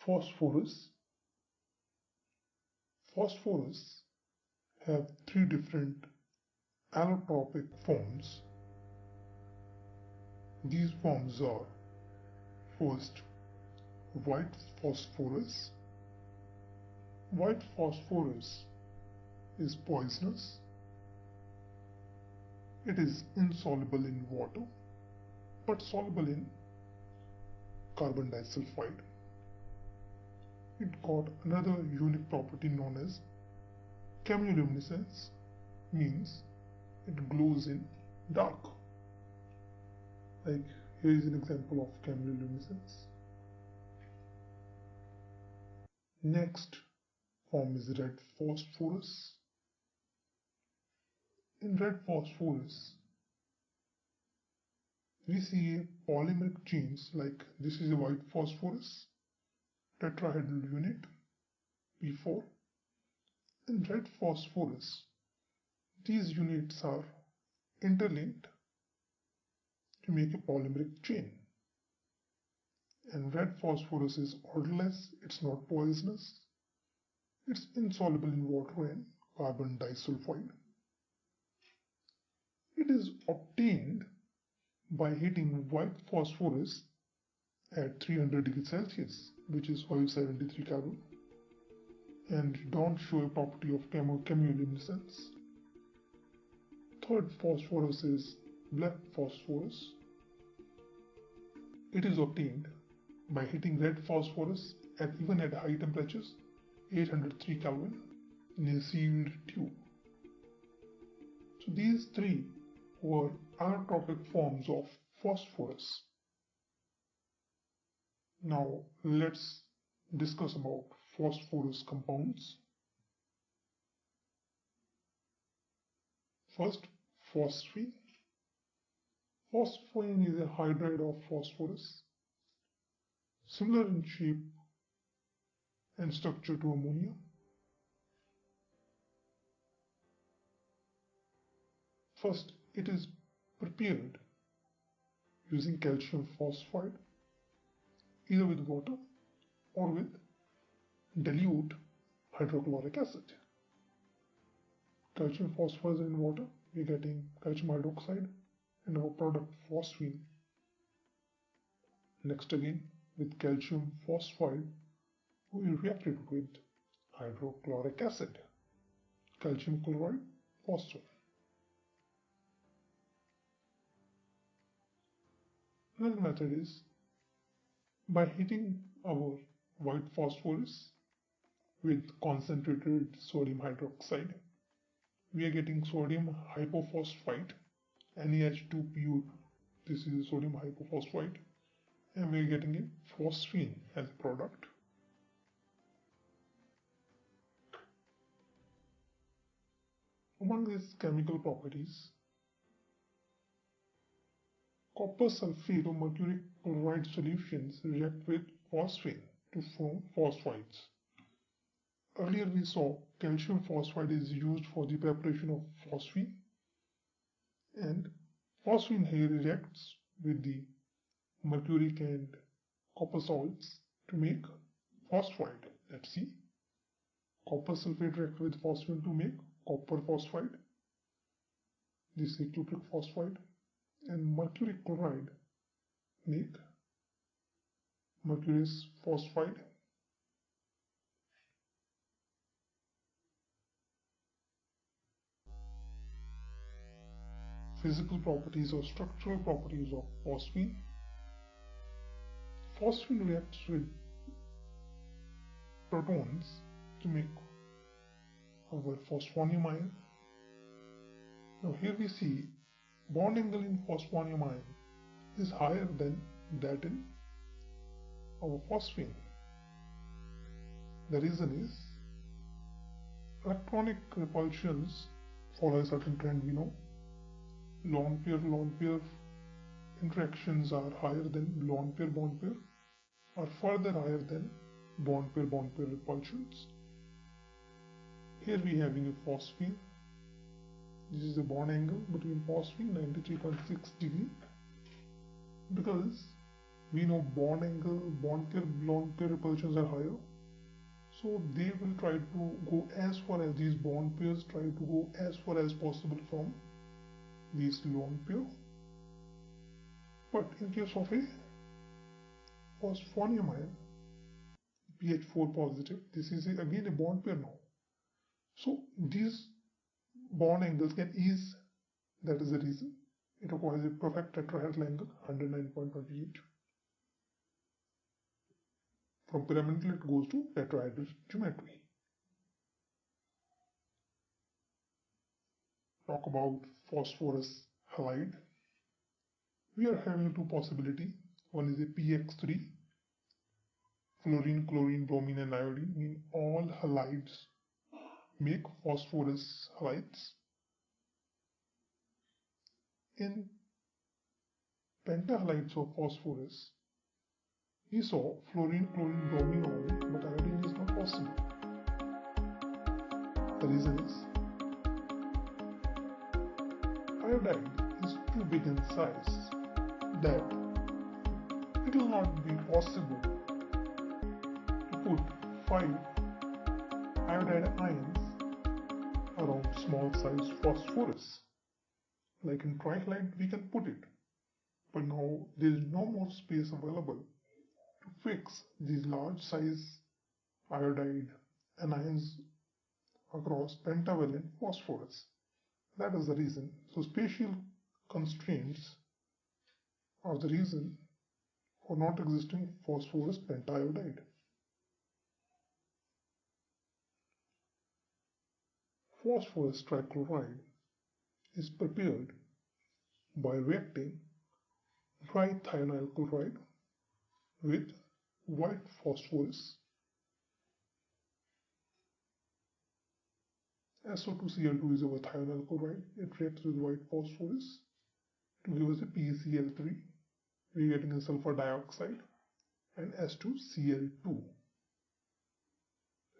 Phosphorus. Phosphorus have three different allotropic forms. These forms are: first, white phosphorus. White phosphorus is poisonous. It is insoluble in water but soluble in carbon disulfide. It got another unique property known as chemiluminescence, means it glows in dark. Like here is an example of chemiluminescence. Next form is red phosphorus. In red phosphorus, we see polymeric chains like this is a white phosphorus, tetrahedral unit, P4. In red phosphorus, these units are interlinked to make a polymeric chain. And red phosphorus is odorless, it's not poisonous, it's insoluble in water and carbon disulfide. It is obtained by heating white phosphorus at 300 degrees Celsius, which is 573 Kelvin, and don't show a property of chemiluminescence. Third phosphorus is black phosphorus. It is obtained by heating red phosphorus even at high temperatures, 803 Kelvin, in a sealed tube. So these three were allotropic forms of phosphorus. Now let's discuss about phosphorus compounds. First, phosphine. Phosphine is a hydride of phosphorus, similar in shape and structure to ammonia. First, it is prepared using calcium phosphide, either with water or with dilute hydrochloric acid. Calcium phosphorus in water, we are getting calcium hydroxide and our product phosphine. Next again, with calcium phosphide, we react it with hydrochloric acid, calcium chloride, phosphorus. Another method is by heating our white phosphorus with concentrated sodium hydroxide. We are getting sodium hypophosphite, NeH2PO. This is sodium hypophosphite, and we are getting a phosphine as a product. Among these chemical properties, copper sulfate or mercury chloride solutions react with phosphine to form phosphides. Earlier we saw calcium phosphide is used for the preparation of phosphine, and phosphine here reacts with the mercuric and copper salts to make phosphide. Let's see. Copper sulfate reacts with phosphine to make copper phosphide. This is cyclic phosphide. And mercury chloride make mercurous phosphide. Physical properties or structural properties of phosphine. Phosphine reacts with protons to make our phosphonium ion. Now here we see bond angle in phosphonium ion is higher than that in our phosphine. The reason is electronic repulsions follow a certain trend we know. Lone pair interactions are higher than lone pair bond pair, or further higher than bond pair repulsions. Here we are having a phosphine. This is the bond angle between phosphine, 93.6 degree, because we know bond angle, bond pair, lone pair repulsions are higher. So they will try to go as far as these bond pairs try to go as far as possible from these lone pair. But in case of a phosphonium ion, pH 4 positive, this is again a bond pair now. So these bond angles can ease, that is the reason it requires a perfect tetrahedral angle 109.28. From pyramidal it goes to tetrahedral geometry. Talk about phosphorus halide. We are having two possibilities. One is a PX3, fluorine, chlorine, bromine and iodine, mean all halides make phosphorus halides. In pentahalides of phosphorus, we saw fluorine, chlorine, bromine only, but iodine is not possible. The reason is iodide is too big in size that it will not be possible to put 5 iodide ions around small size phosphorus. Like in trihalide we can put it, but now there is no more space available to fix these large size iodide anions across pentavalent phosphorus. That is the reason. So spatial constraints are the reason for not existing phosphorus pentaiodide. Phosphorus trichloride is prepared by reacting dry thionyl chloride with white phosphorus. SO2Cl2 is our thionyl chloride. It reacts with white phosphorus to give us a PeCl3. We are getting a sulfur dioxide and S2Cl2.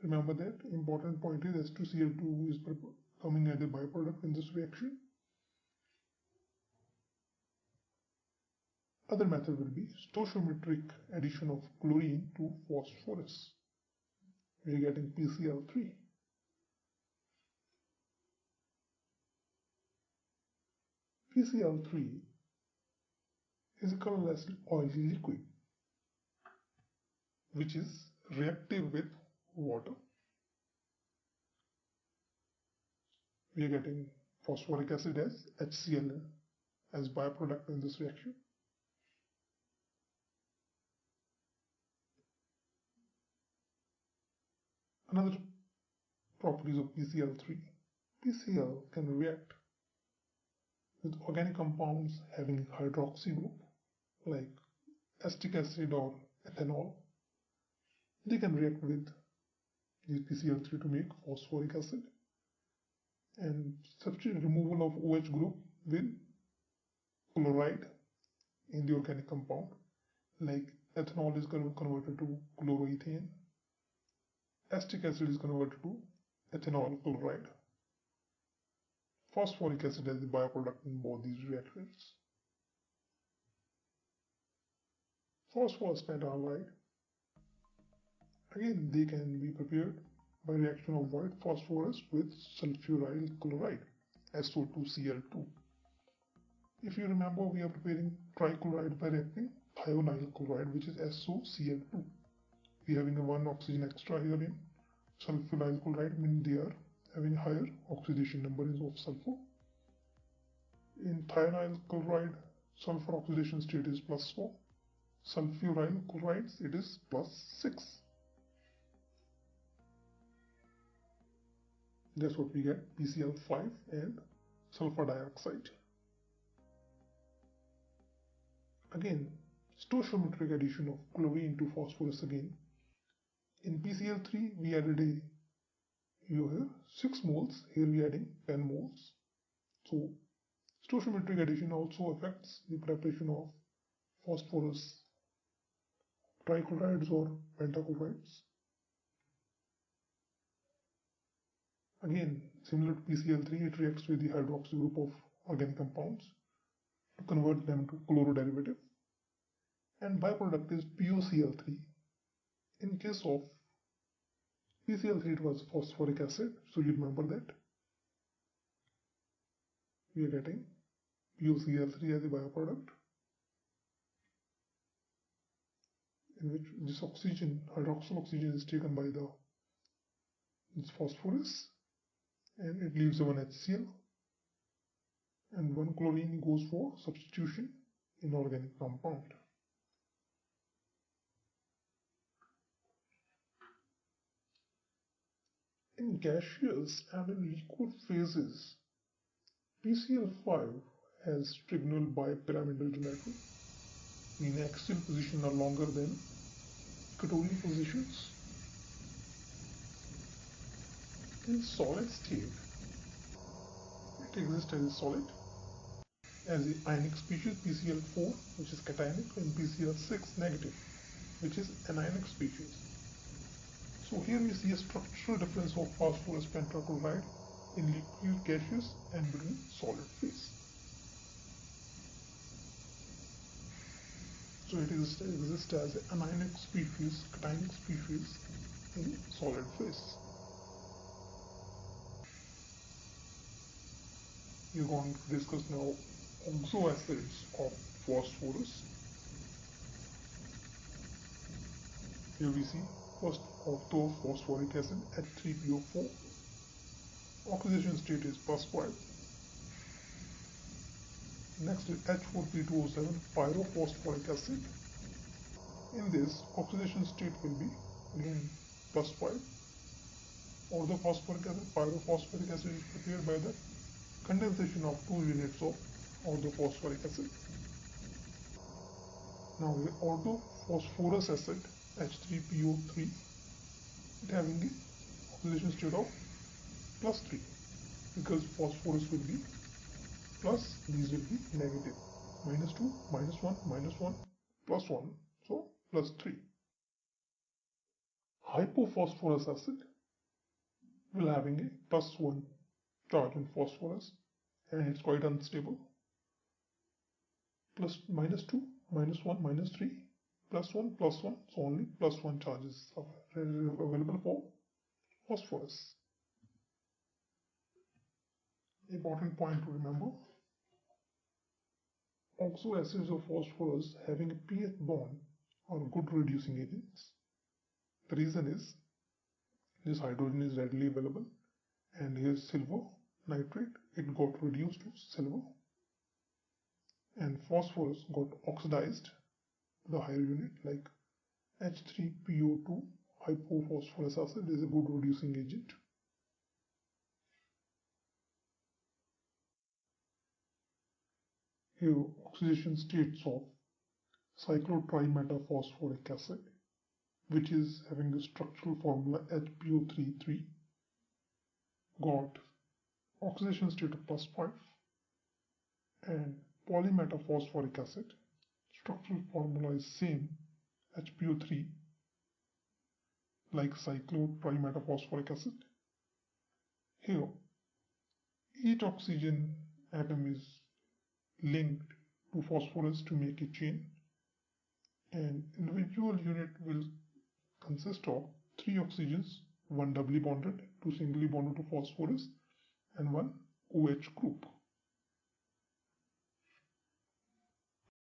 Remember that important point is S2Cl2 is coming as a byproduct in this reaction. Other method will be stoichiometric addition of chlorine to phosphorus. We are getting PCl3. PCl3 is a colorless oily liquid which is reactive with water. We are getting phosphoric acid as HCl as byproduct in this reaction. Another properties of PCl3. PCl can react with organic compounds having hydroxy group like acetic acid or ethanol. They can react with this PCl3 to make phosphoric acid, and substitute removal of OH group with chloride in the organic compound, like ethanol is converted to chloroethane, acetic acid is converted to ethanol chloride, phosphoric acid as the byproduct in both these reactions. Phosphorus pentahalide, again they can be prepared by reaction of white phosphorus with sulfuryl chloride, SO2Cl2. If you remember, we are preparing trichloride by reacting thionyl chloride, which is SOCl2. We are having a 1 oxygen extra here in sulfuryl chloride, meaning they are having higher oxidation numbers of sulfur. In thionyl chloride, sulfur oxidation state is +4. Sulfuryl chlorides, it is +6. That's what we get, PCl5 and sulfur dioxide. Again, stoichiometric addition of chlorine to phosphorus again. In PCl3 we added you have 6 moles, here we are adding 10 moles. So stoichiometric addition also affects the preparation of phosphorus trichlorides or pentachlorides. Again, similar to PCl3, it reacts with the hydroxy group of organic compounds to convert them to chloroderivative. and byproduct is POCl3. In case of PCl3 it was phosphoric acid, so you remember that. We are getting POCl3 as a byproduct, in which this oxygen, hydroxyl oxygen, is taken by this phosphorus, and it leaves one HCl, and one chlorine goes for substitution in organic compound. In gaseous and in liquid phases, PCl5 has trigonal bipyramidal geometry, meaning axial positions are longer than equatorial positions. In solid state, it exists as a solid, as the ionic species PCl4, which is cationic, and PCl6 negative, which is anionic species. So here we see a structural difference of phosphorus pentachloride in liquid gaseous and between solid phase. So it exists as an anionic species, cationic species in solid phase. We are going to discuss now oxoacids of phosphorus. Here we see first orthophosphoric acid H3PO4. Oxidation state is +5. Next is H4P2O7 pyrophosphoric acid. In this, oxidation state will be again +5. Orthophosphoric acid, pyrophosphoric acid is prepared by the condensation of 2 units of orthophosphoric acid. Now the orthophosphorous acid H3PO3, it having the oxidation state of +3, because phosphorus will be plus, these will be negative, -2, -1, -1, +1, so +3. Hypophosphorous acid will having a +1 charge in phosphorus, and it's quite unstable. -2, -1, -3, +1, +1, so only +1 charges are available for phosphorus. Important point to remember: oxoacids of phosphorus having a pH bond are good reducing agents. The reason is this hydrogen is readily available, and here's silver nitrate, it got reduced to silver, and phosphorus got oxidized to the higher unit, like H3PO2 hypophosphorous acid is a good reducing agent. Here oxidation states of cyclo trimeta phosphoric acid, which is having the structural formula HPO33, got oxidation state of +5, and polymeta phosphoric acid, structural formula is same, HPO3, like cyclo trimeta phosphoric acid. Here each oxygen atom is linked to phosphorus to make a chain, and individual unit will consist of 3 oxygens, one doubly bonded, 2 singly bonded to phosphorus, and one OH group.